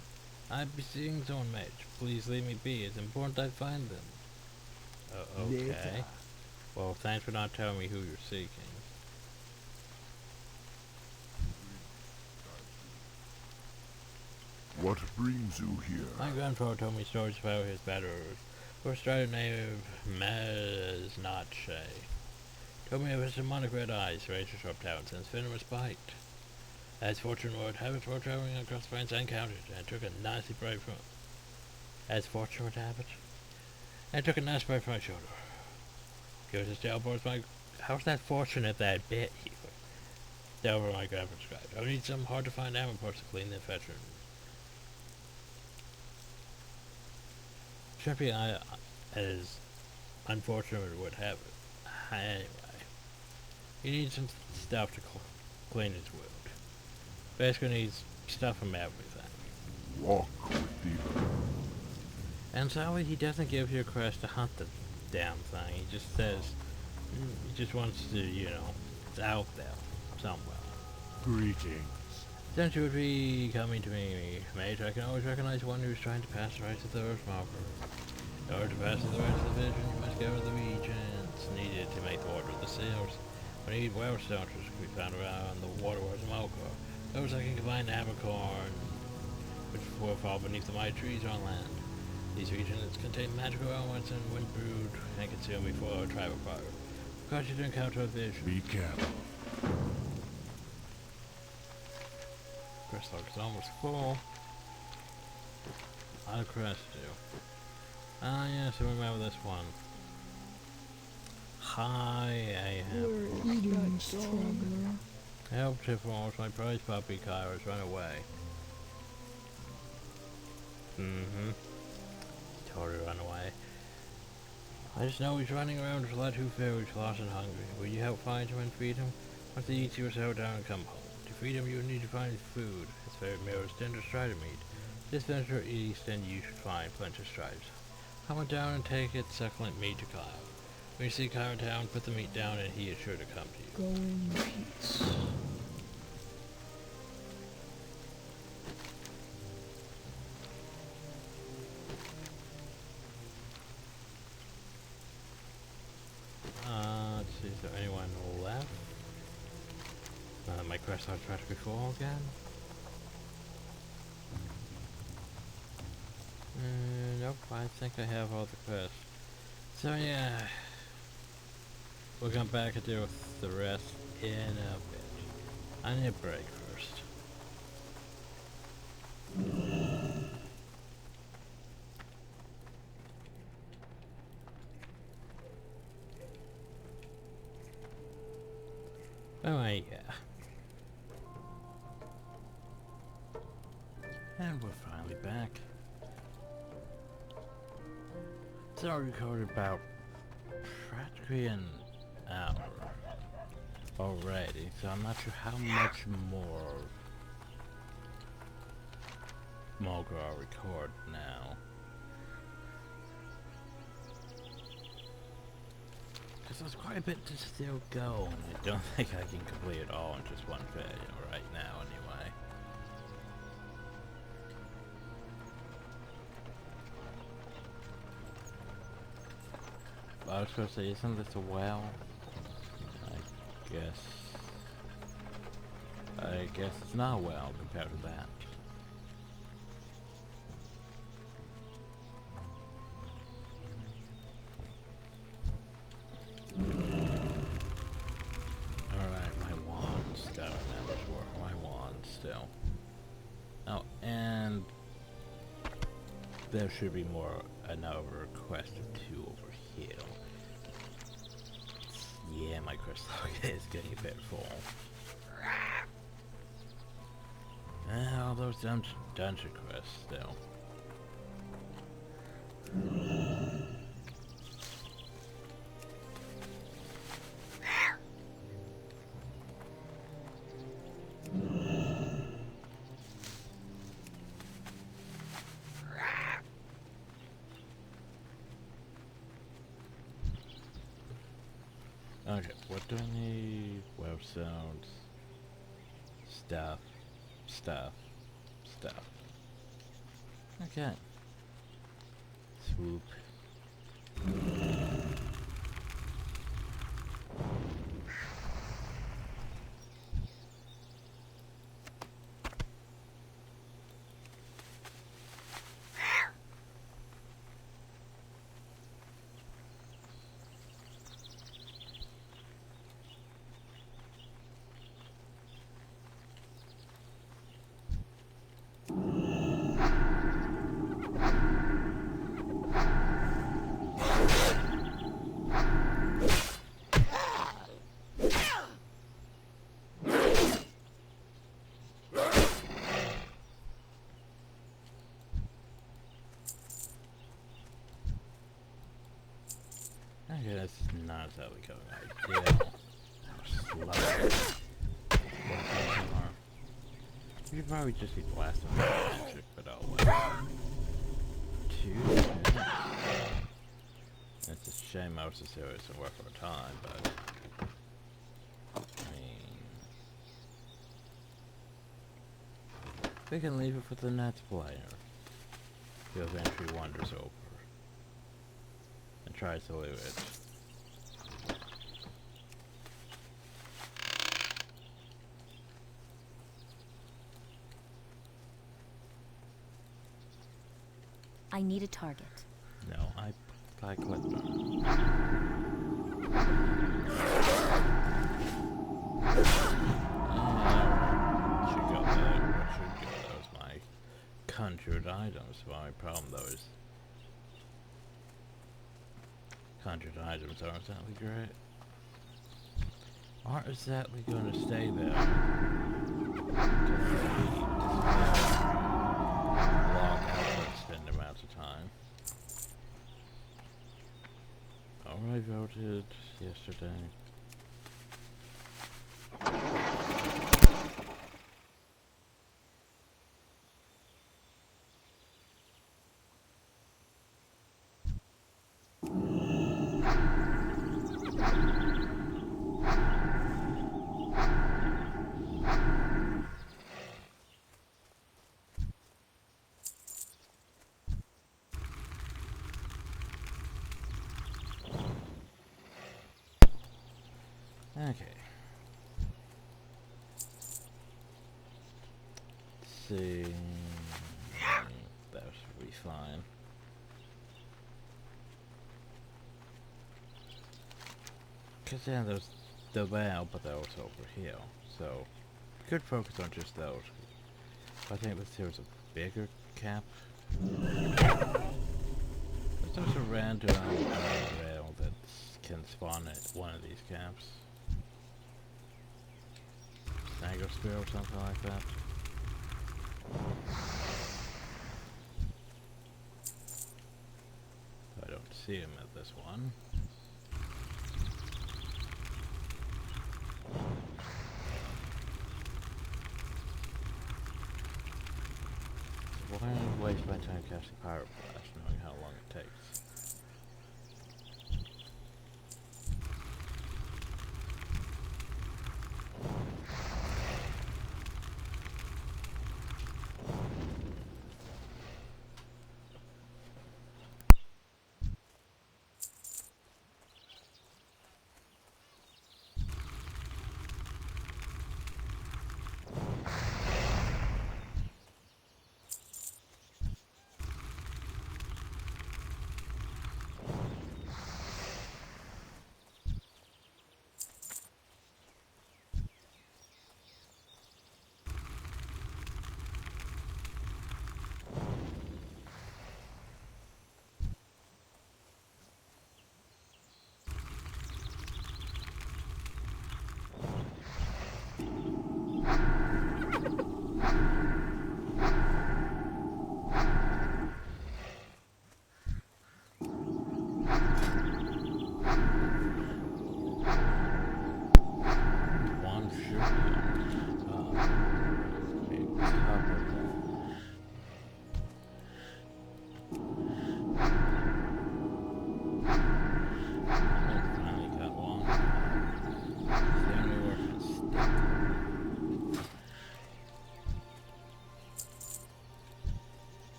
Speaker 1: I'm seeing someone mage. Please leave me be. It's important I find them. Okay.
Speaker 2: Later.
Speaker 1: Well, thanks for not telling me who you're seeking.
Speaker 2: What brings you here?
Speaker 1: My grandfather told me stories about his battlers. First started named Maznache. Told me of his demonic red eyes, razor sharp talons, and his venomous bite. As fortune would have it, while traveling across France, I encountered and took a nicely brave from. As fortune would have it, and took a nice bite from my shoulder. Goes his tail boards my. How's that fortunate that bit you? Delver my grandpa described. I need some hard to find ammo parts to clean the infection. Should be as unfortunate would have it. Anyway, he needs some stuff to clean his wound. Basically needs stuff from everything.
Speaker 2: Walk with thee.
Speaker 1: And sadly, he doesn't give you a quest to hunt the damn thing. He just says, he just wants to, you know, it's out there somewhere.
Speaker 2: Greetings.
Speaker 1: Since you would be coming to me, mate, I can always recognize one who's trying to pass the rights of the Earth Marker. In order to pass the rights of the vision, you must go to the regions. ingredients needed to make the Order of the Seals. We need well stones which can be found around the waterworks of Malco. Those I can combine to abercorn, which will fall beneath the mighty trees on land. These regions contain magical elements and when brewed and consumed before a tribal fire. Cause you to encounter a vision.
Speaker 2: Be careful.
Speaker 1: Quest log is almost full. A lot of quests to do. Ah yes, I remember this one. Hi, I have
Speaker 3: We're eating, traveler.
Speaker 1: helped to force my prized puppy Kyra's run away. Totally run away. I just know he's running around with a lot too furious, lost and hungry. Will you help find him and feed him? Once he eats, he will settle down and come home. To feed him, you will need to find his food. His favorite meal is tender strider meat. This venture east, and you should find plenty of stripes. Come down and take its succulent meat to Kyle. When you see Kyle in town, put the meat down and he is sure to come to you.
Speaker 3: Go in peace.
Speaker 1: Let's see, is there anyone left? My quest log tried to be full again? Nope, I think I have all the quests. So yeah, we'll come back and deal with the rest in a bit. I need a break first. Oh yeah. And we're finally back. So I recorded about practically an hour already, so I'm not sure how much more I'll record now. Because there's quite a bit to still go, and I don't think I can complete it all in just one video right now anyway. I was going to say, isn't this a well? I guess it's not a well compared to that. Alright, my wand's got another work. My wand still. Oh, and there should be another quest or two over here. Yeah, my quest log is getting a bit full. All those dungeon quests still. Okay, what do I need? Web sounds. Stuff. Okay. Swoop. Okay, that's not how we go. Slow. We should probably just be blasting magic, but oh well. 2 minutes. It's a shame most of the series doesn't work over time, but I mean, we can leave it for the next player. Feels entry wanders over and tries to leave it.
Speaker 4: I need a target.
Speaker 1: No, I clicked on it. Should go there. Should go. That was my conjured items. My problem though is conjured items aren't exactly great. Aren't exactly going to stay there. Long out for extended amounts of time. I voted yesterday. Okay. Let's see. That should be fine. Cause yeah, there's the WoW, but they're also over here. So we could focus on just those. I think this here's a bigger cap. There's also a random rail that can spawn at one of these caps. Snagger Spear or something like that. I don't see him at this one. So why waste my time casting Pirate Blast knowing how long it takes?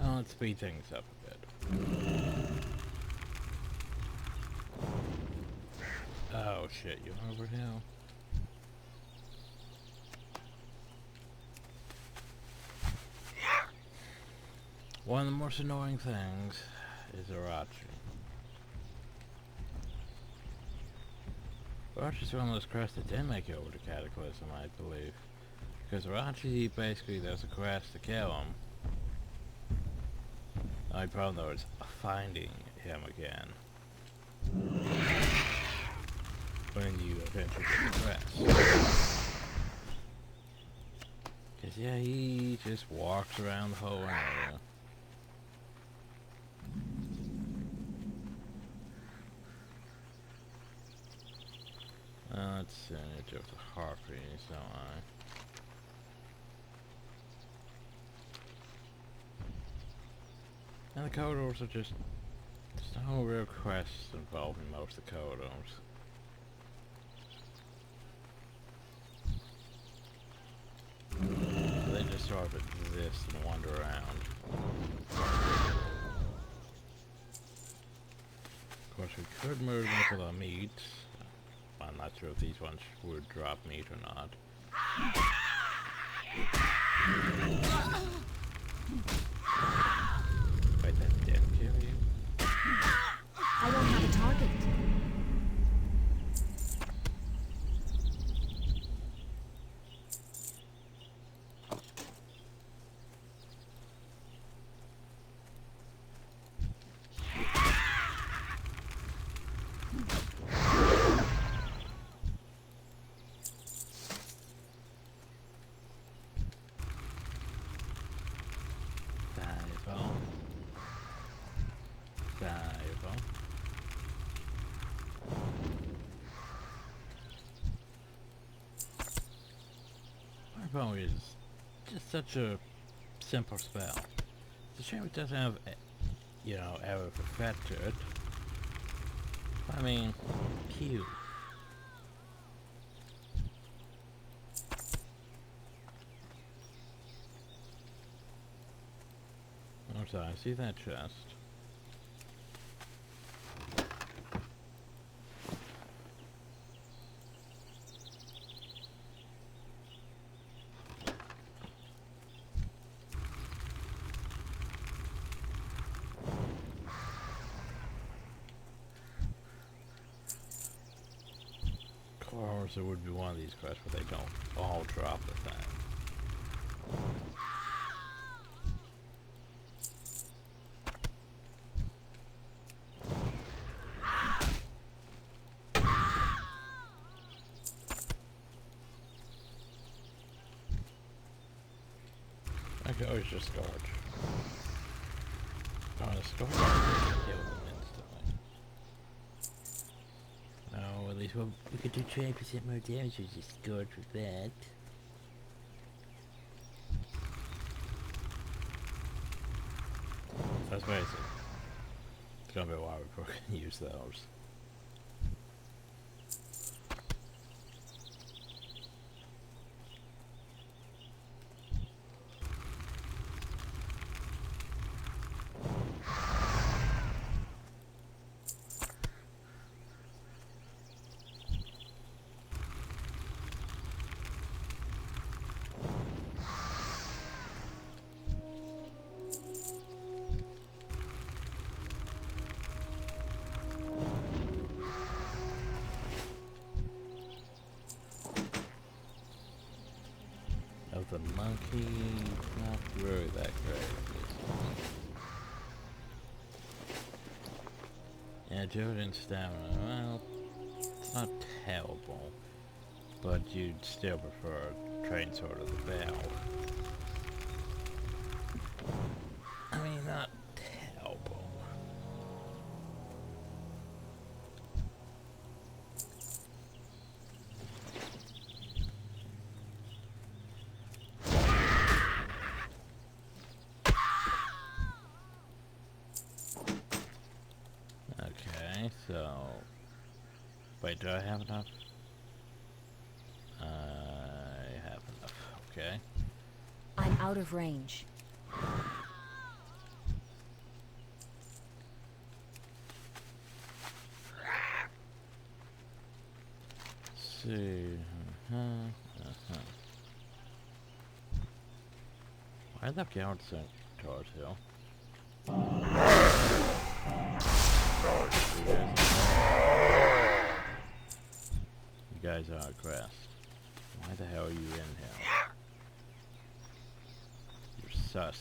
Speaker 1: Oh, let's speed things up a bit. Oh shit, you over now? One of the most annoying things is Irachi. Irachi's one of those quests that didn't make it over to Cataclysm, I believe. Because Irachi, basically, there's a quest to kill him. The only problem though is finding him again. When you eventually get the quest. Cause yeah, he just walks around the whole area. percentage of the harpies, don't I? And the corridors are just... There's no real quests involving most of the corridors. So they just sort of exist and wander around. Of course, we could move them for the meat. I'm not sure if these ones would drop meat or not. Wait, that didn't kill you?
Speaker 4: I don't have a target.
Speaker 1: Fireball is just such a simple spell. It's a shame it doesn't have, you know, arrow of effect to it. I mean, pew. Oh, sorry, I see that chest. Of course, there would be one of these quests, but they don't all drop the thing. I could always just scourge. Oh, the scourge kill them instantly. No, at least we could do 20% more damage with just scourge with that. That's basic. It's gonna be a while before we can use those. Of the monkey, not really that great. Yeah, Jordan stamina, well, it's not terrible, but you'd still prefer train sword of the bell. I mean, not terrible. Okay, so... Wait, do I have enough? I have enough, okay.
Speaker 4: I'm out of range.
Speaker 1: Let's see... Why the guard sent towards hill? You guys are aggressed. Why the hell are you in here? You're sus.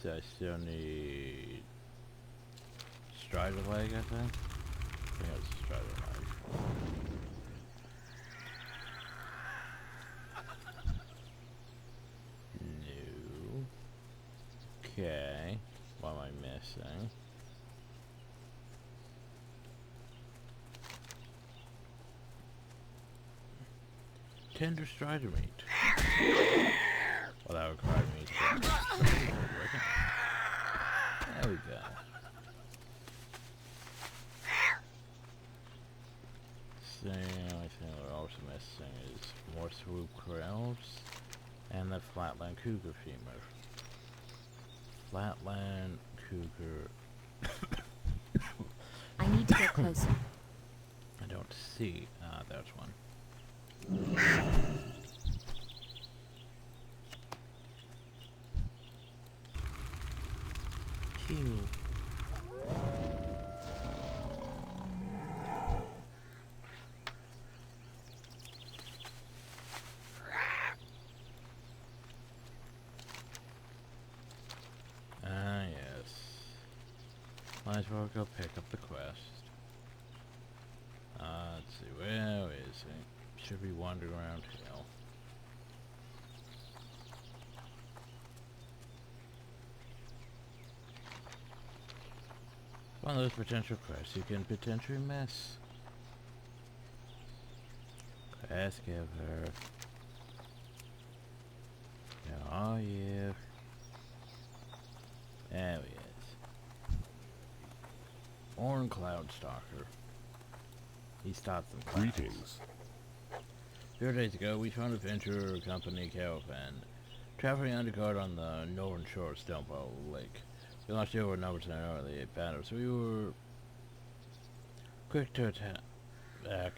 Speaker 1: So I still need Strider leg, I think. I think it's a Strider leg. Okay. What am I missing? Tender strider meat. Well, that required me to get there we go. The only thing we're also missing is more swoop crows and the flatland cougar femur. Flatland cougar.
Speaker 4: I need to get closer.
Speaker 1: I don't see. Ah, there's one. Cute. Ah, yes. Might as well go pick up the quest. Let's see, where is he? Should be wandering around here. One of those potential quests you can potentially miss. Quest giver. Where are you? There he is. Orange Cloud Stalker. He stopped them.
Speaker 2: Greetings.
Speaker 1: A few days ago, we found adventurer company Caravan traveling underguard on the northern shore of Stonebow Lake. We lost the over numbers in an early battle, so we were quick to attack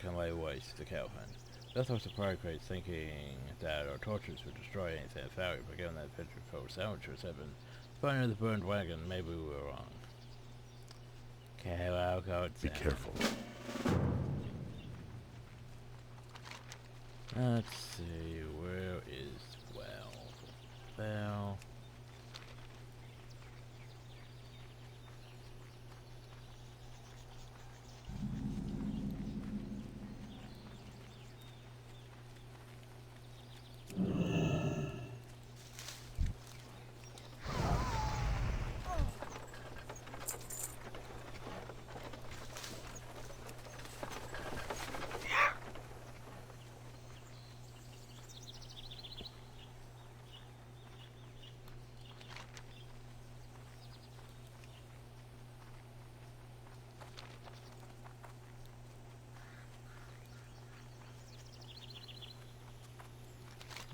Speaker 1: and lay waste to the Caravan. Death was surprised, thinking that our torches would destroy anything at value, but given that adventure for sandwiches had been found near the burned wagon, maybe we were wrong. Okay, well, go
Speaker 2: Be careful.
Speaker 1: Let's see, where is Bell?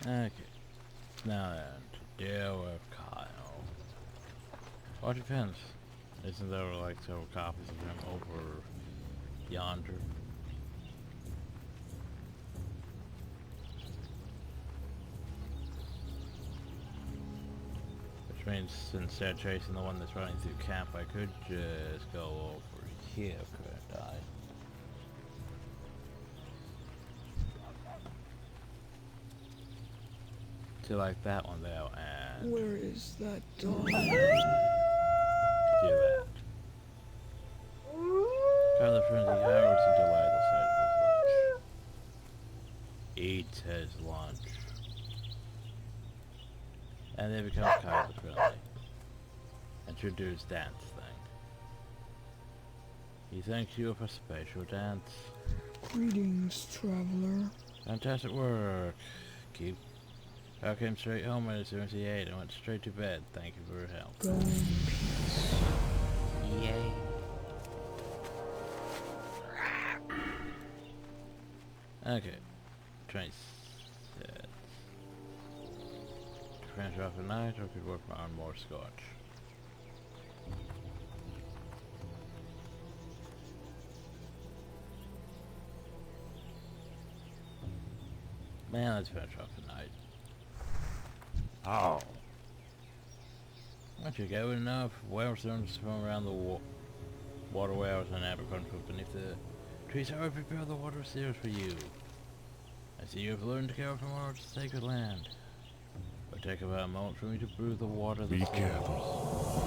Speaker 1: Okay. Now then, to deal with Kyle. Well, it depends. Isn't there like several copies of him over yonder? Which means instead of chasing the one that's running through camp, I could just go over here, couldn't I? To like that one there, and
Speaker 3: Where is that dog?
Speaker 1: do that. Kind of friendly hours until either side of his lunch. Eats his lunch. And then becomes kind of friendly. Introduce dance thing. He thanks you for special dance.
Speaker 3: Greetings, traveler.
Speaker 1: Fantastic work. I came straight home as soon as he ate and went straight to bed. Thank you for your help.
Speaker 3: Go in peace.
Speaker 1: Yay. Okay. Trace set. To finish off the night, or could work on more scotch. Man, let's finish off the night.
Speaker 2: How?
Speaker 1: Once you go enough, whalestones swim around the water whales and abercorn poop beneath the trees. I will prepare the water seals for you. I see you have learned to care from our sacred land. But take about a moment for me to brew the water.
Speaker 2: Be careful.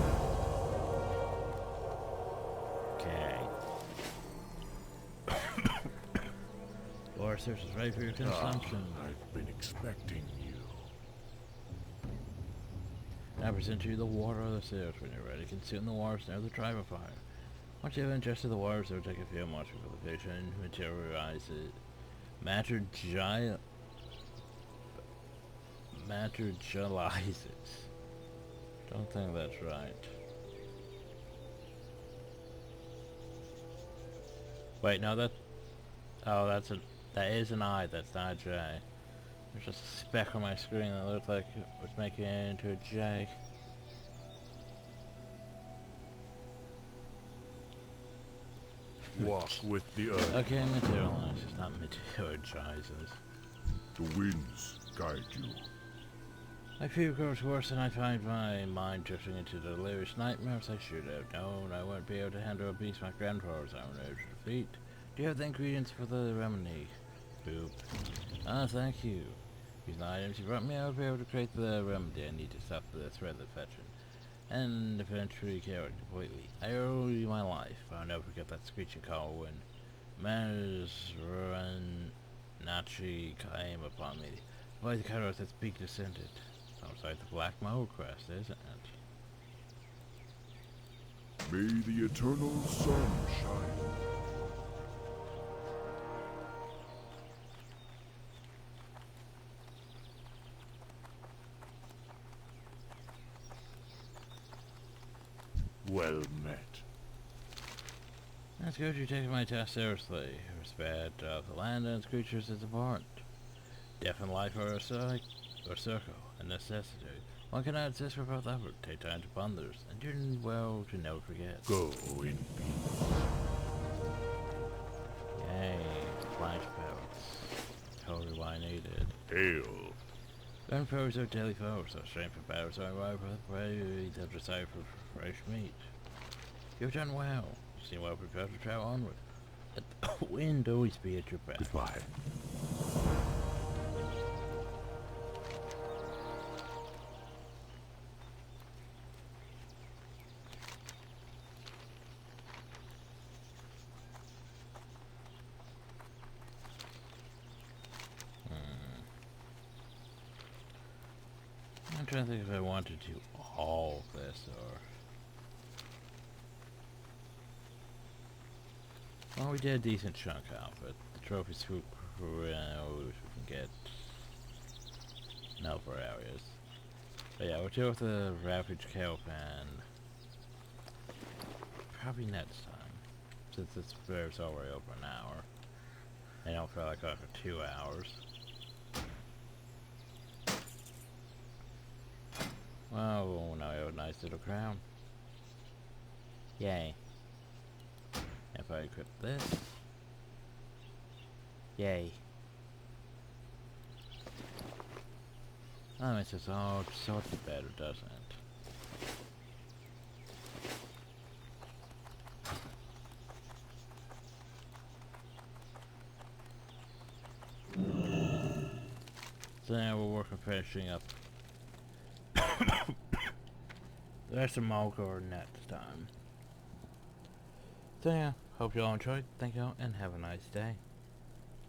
Speaker 1: Okay. Water source is ready for your consumption.
Speaker 2: I've been expecting you.
Speaker 1: I present to you the water of the seers. When you're ready, consume the waters near the driver fire. Once you have ingested the waters, it will take a few months before the vision materializes. Materializes. Don't think that's right. Wait, no, that that is an I. That's not a J. There's just a speck on my screen that looked like it was making it into a J.
Speaker 2: Walk with the earth.
Speaker 1: Okay, materializes, not materializes.
Speaker 2: The winds guide you.
Speaker 1: My fear grows worse and I find my mind drifting into delirious nightmares. I should have known I wouldn't be able to handle a beast my grandfather's own age to defeat. Do you have the ingredients for the remedy? Boop. Ah, thank you. Using the items you brought me, I would be able to create the remedy I need to stop the threat of fetching. And eventually cure it completely. I owe you my life. I'll never forget that screeching call when Nachi came upon me. Why the color of its beak descended. Sounds like the Black Mole crest, isn't it?
Speaker 2: May the eternal sun shine. Well met.
Speaker 1: That's good, you're taking my task seriously. Respect of the land and its creatures is important. Death and life are a circle, a necessity. One cannot exist without effort. Take time to ponder, and do well to never forget.
Speaker 2: Go in peace.
Speaker 1: Yay, flash pellets. Totally what I needed.
Speaker 2: Hail.
Speaker 1: Gunfires are daily foes, so strength and battle are right with prey that desire for fresh meat. You've done well. You seem well prepared to travel onward. Let the wind always be at your back.
Speaker 2: Goodbye.
Speaker 1: I'm trying to think if I want to do all of this or... Well, we did a decent chunk out, but the trophies we can get in other areas. But yeah, we'll deal with the Ravage Kelp and probably next time, since this video's already over an hour. I don't feel like going for 2 hours. Oh, now we have a nice little crown. Yay. If I equip this. Yay. That makes us all sorts of better, doesn't it? So now we're working finishing up the rest of Malgor next time. So yeah, hope you all enjoyed. Thank you all and have a nice day.